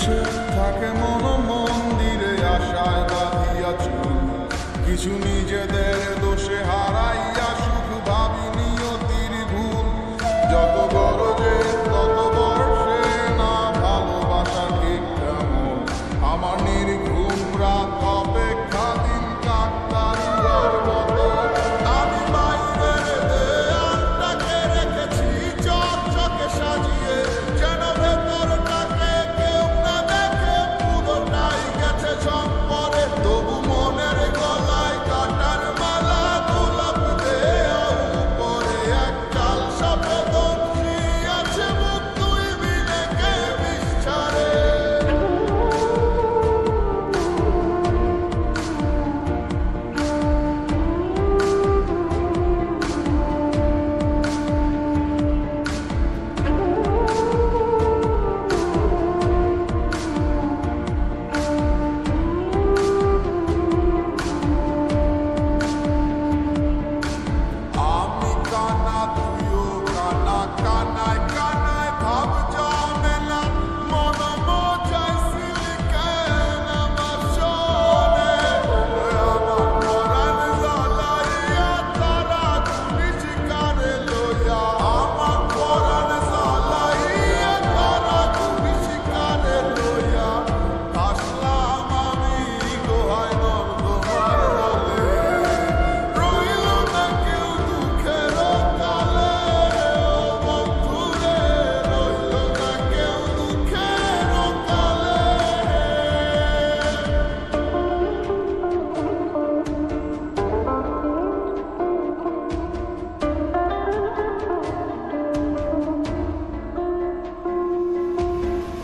ইচ্ছে থাকে মন মন্দিরে আশায় বাঁধিয়া চুল, কিছু নিজেদের দোষে হারাইয়া সুখ ভাবি নিয়তির ভুল। যত গরজে তত বর্ষে না ভালোবাসাকে কেমন, আমার নির্ঘুম রাত অপেক্ষা দিন কাকতারুয়ার মতো। আমি বাইরের দেয়ালটাকে রেখেছি চকচকে সাজিয়ে, যেন ভেতরটাকে কেউ না দেখে পুরোটাই গেছে ঝম্পরে। তবু মনের গলায় কাটার মালা গোলাপ দেয়া উপরে এক চাল শপথী আছে মুখ তুই বিনে কে বিষ্ঠারে। আমি কানা তুইও কানা, কানায় কানায় ভাব জমে না, মন মজাইছিলি কেন আমার শোনে। আমার পরাণ জ্বালাইয়া তারা পুলিশ কারে লইয়া, আমার পরাণ জ্বালাইয়া তারা পুলিশ কারে লইয়া। আসলাম আমি গোহায় নর্দমার জলে, রইল না কেউ দুঃখের কালে। ও বন্ধুরে, রইল না কেউ দুঃখের কালে।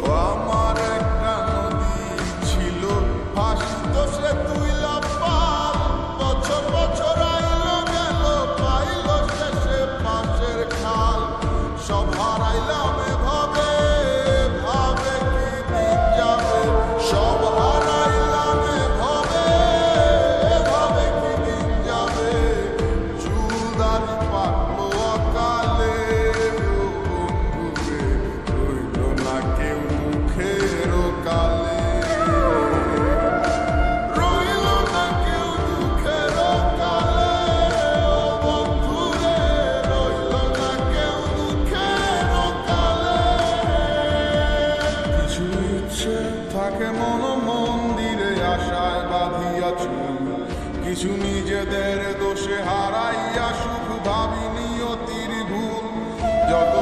ও আমার একটা নদী ছিল, ভাসিত সে তুইলা পাল। বছর বছর আইল গেল, পাইল শেষে পাশের খাল। সব হারাইলাম এভাবে, ভাবে কি দিন যাবে। সব হারাইলাম এভাবে, ভাবে কি দিন যাবে। চুল দাড়ি পাকলো অকালে, ও বন্ধুরে, রইল না কেউ দুঃখের কালে। রইল না কেউ দুঃখের কালে, ও বন্ধুরে, রইল না কেউ দুঃখের কালে। কিছু ইচ্ছে থাকে মন মন্দিরে আশায় বাঁধিয়া চুল, কিছু নিজেদের দোষে হারাইয়া সুখ ভাবি নিয়তির ভুল। যত